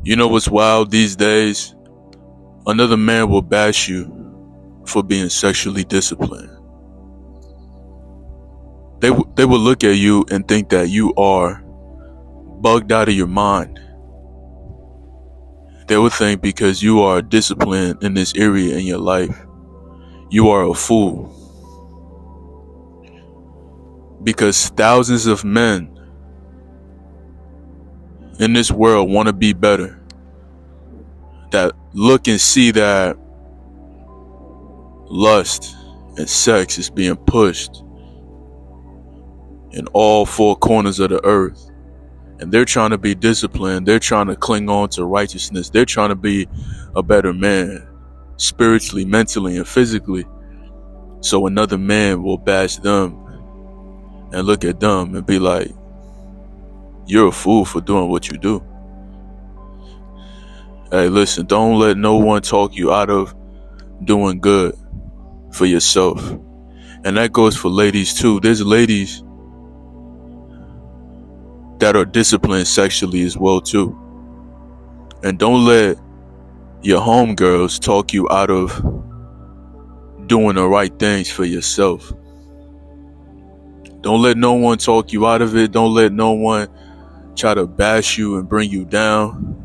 You know what's wild these days? Another man will bash you for being sexually disciplined. They will look at you and think that you are bugged out of your mind. They would think because you are disciplined in this area in your life, you are a fool. Because thousands of men in this world want to be better, that look and see that lust and sex is being pushed in all four corners of the earth, and they're trying to be disciplined. They're trying to cling on to righteousness. They're trying to be a better man, spiritually, mentally, and physically. So another man will bash them and look at them and be like, you're a fool for doing what you do. Hey, listen, don't let no one talk you out of doing good for yourself. And that goes for ladies too. There's ladies that are disciplined sexually as well too. And don't let your homegirls talk you out of doing the right things for yourself. Don't let no one talk you out of it. Don't let no one try to bash you and bring you down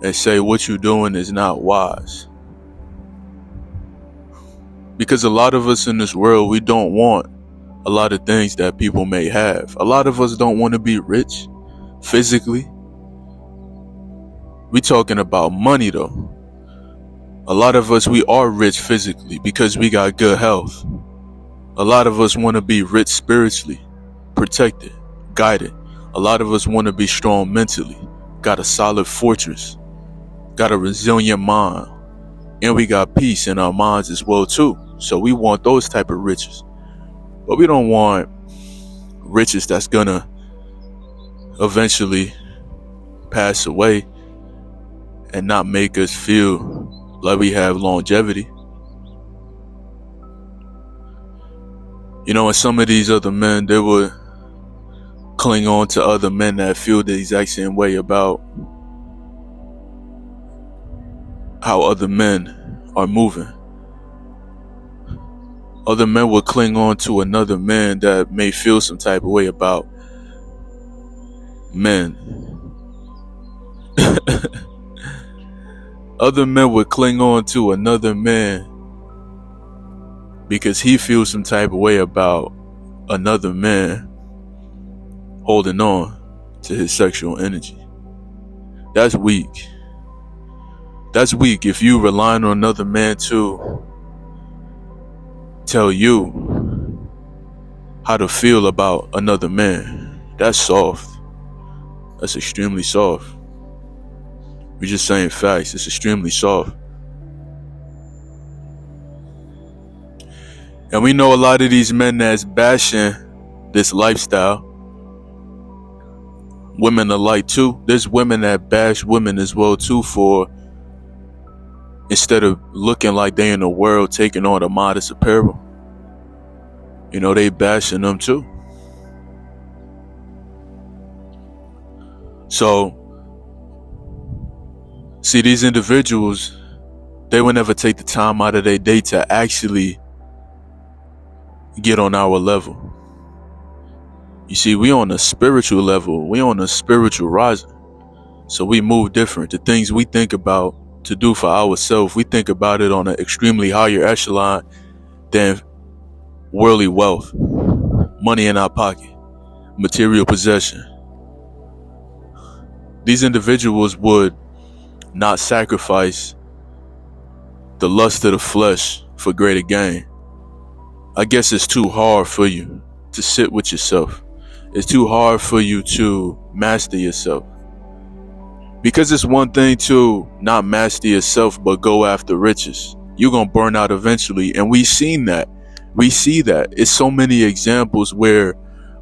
and say what you're doing is not wise. Because a lot of us in this world, we don't want a lot of things that people may have. A lot of us don't want to be rich physically. We talking about money though. A lot of us, we are rich physically because we got good health. A lot of us want to be rich spiritually, protected, guided. A lot of us want to be strong mentally, got a solid fortress, got a resilient mind, and we got peace in our minds as well too. So we want those type of riches. But we don't want riches that's gonna eventually pass away and not make us feel like we have longevity. You know, and some of these other men, they would cling on to other men that feel the exact same way about how other men are moving. Other men will cling on to another man that may feel some type of way about men. Other men would cling on to another man because he feels some type of way about another man holding on to his sexual energy. That's weak. That's weak. If you relying on another man to tell you how to feel about another man, that's soft. That's extremely soft. We're just saying facts. It's extremely soft. And we know a lot of these men that's bashing this lifestyle, women alike too. There's women that bash women as well too for, instead of looking like they in the world taking on a modest apparel, you know, they bashing them too. So, see, these individuals, they will never take the time out of their day to actually get on our level. You see, we on a spiritual level. We on a spiritual rising. So we move different. The things we think about to do for ourselves, we think about it on an extremely higher echelon than worldly wealth, money in our pocket, material possession. These individuals would not sacrifice the lust of the flesh for greater gain. I guess it's too hard for you to sit with yourself. It's too hard for you to master yourself. Because it's one thing to not master yourself but go after riches. You're going to burn out eventually. And we've seen that. We see that. It's so many examples where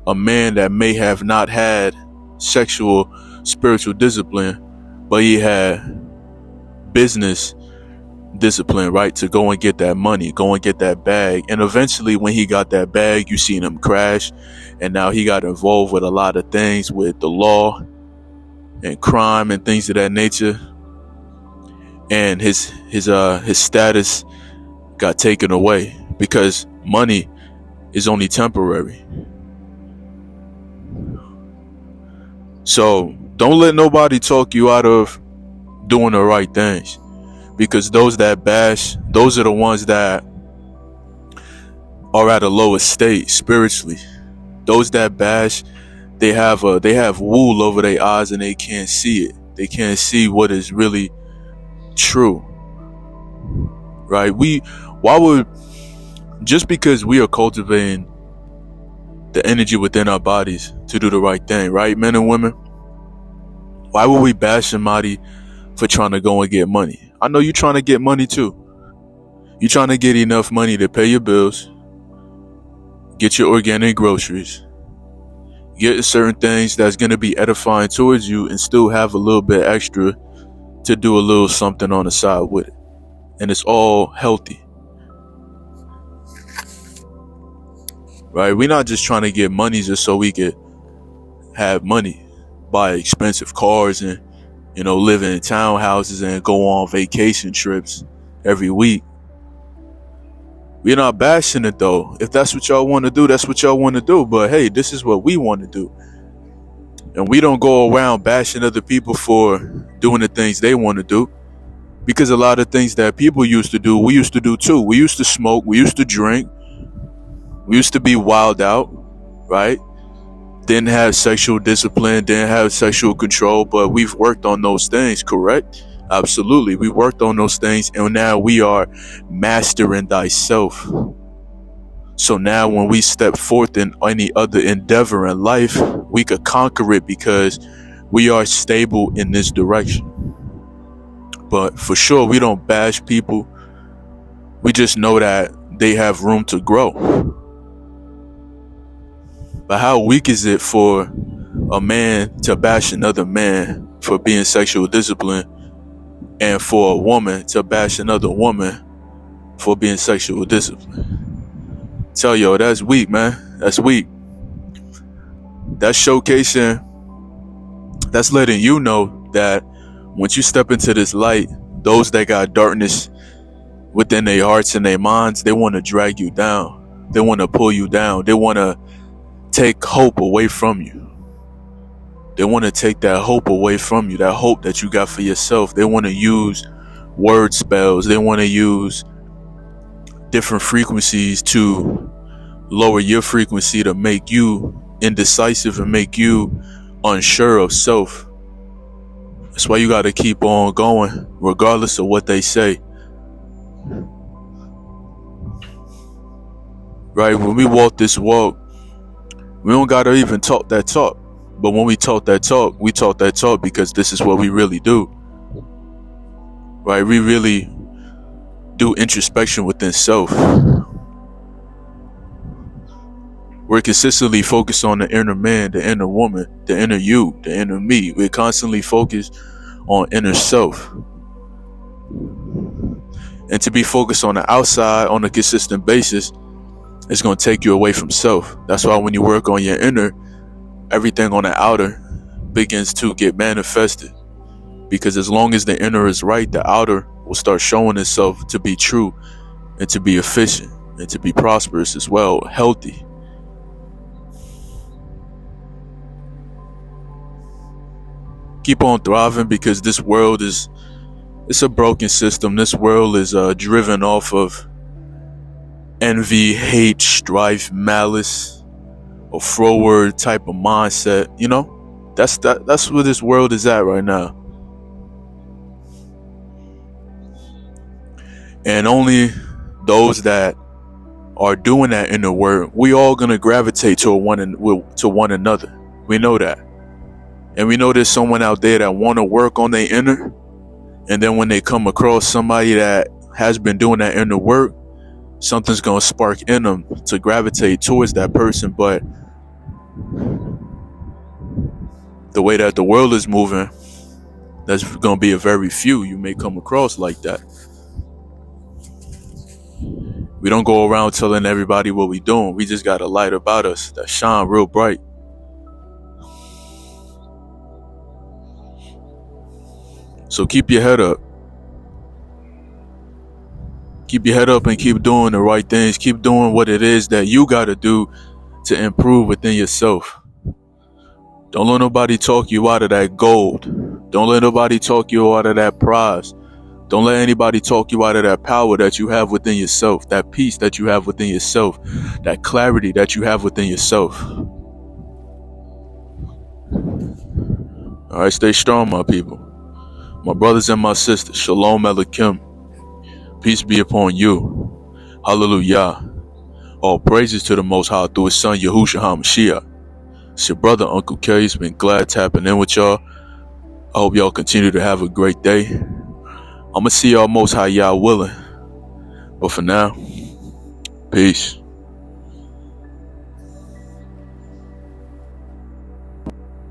a man that may have not had sexual, spiritual discipline, but he had business discipline, right? To go and get that money, go and get that bag. And eventually when he got that bag, you seen him crash. And now he got involved with a lot of things with the law and crime and things of that nature, and his status got taken away because money is only temporary. So don't let nobody talk you out of doing the right things, because those that bash, those are the ones that are at a lower state spiritually. Those that bash, they have wool over their eyes and they can't see it. They can't see what is really true, right? Just because we are cultivating the energy within our bodies to do the right thing, right, men and women, why would we bash somebody for trying to go and get money? I know you're trying to get money too. You're trying to get enough money to pay your bills, get your organic groceries, get certain things that's going to be edifying towards you, and still have a little bit extra to do a little something on the side with it. And it's all healthy, right? We're not just trying to get money just so we could have money, buy expensive cars and, live in townhouses and go on vacation trips every week. We're not bashing it though. If that's what y'all want to do, that's what y'all want to do. But hey, this is what we want to do. And we don't go around bashing other people for doing the things they want to do. Because a lot of things that people used to do, we used to do too. We used to smoke, we used to drink, we used to be wild out, right? Didn't have sexual discipline, didn't have sexual control, but we've worked on those things, correct? Absolutely. We worked on those things, and now we are mastering thyself. So now when we step forth in any other endeavor in life, we could conquer it because we are stable in this direction. But for sure, we don't bash people. We just know that they have room to grow. But how weak is it for a man to bash another man for being sexual disciplined, and for a woman to bash another woman for being sexual disciplined? Tell yo, that's weak, man. That's weak. That's showcasing, that's letting you know that once you step into this light, those that got darkness within their hearts and their minds, they want to drag you down. They want to pull you down. They want to take hope away from you. They want to take that hope away from you, that hope that you got for yourself. They want to use word spells. They want to use different frequencies to lower your frequency, to make you indecisive and make you unsure of self. That's why you got to keep on going regardless of what they say. Right? When we walk this walk, we don't got to even talk that talk. But when we talk that talk, we talk that talk because this is what we really do. Right? We really do introspection within self. We're consistently focused on the inner man, the inner woman, the inner you, the inner me. We're constantly focused on inner self. And to be focused on the outside on a consistent basis, it's going to take you away from self. That's why when you work on your inner, everything on the outer begins to get manifested. Because as long as the inner is right, the outer will start showing itself to be true and to be efficient and to be prosperous as well, healthy. Keep on thriving, because this world it's a broken system. This world is driven off of envy, hate, strife, malice, a forward type of mindset. That's where this world is at right now. And only those that are doing that inner work, we all gonna gravitate to one another. We know that. And we know there's someone out there that want to work on their inner, and then when they come across somebody that has been doing that inner work, something's gonna spark in them to gravitate towards that person. But the way that the world is moving, there's gonna be a very few you may come across like that. We don't go around telling everybody what we doing. We just got a light about us that shine real bright. So keep your head up. Keep your head up and keep doing the right things. Keep doing what it is that you got to do to improve within yourself. Don't let nobody talk you out of that gold. Don't let nobody talk you out of that prize. Don't let anybody talk you out of that power that you have within yourself, that peace that you have within yourself, that clarity that you have within yourself. All right, stay strong, my people. My brothers and my sisters, Shalom Aleichem. Peace be upon you. Hallelujah. All praises to the Most High through His Son, Yahushua HaMashiach. It's your brother, Uncle K. It's been glad tapping in with y'all. I hope y'all continue to have a great day. I'm going to see y'all Most High, y'all willing. But for now, peace.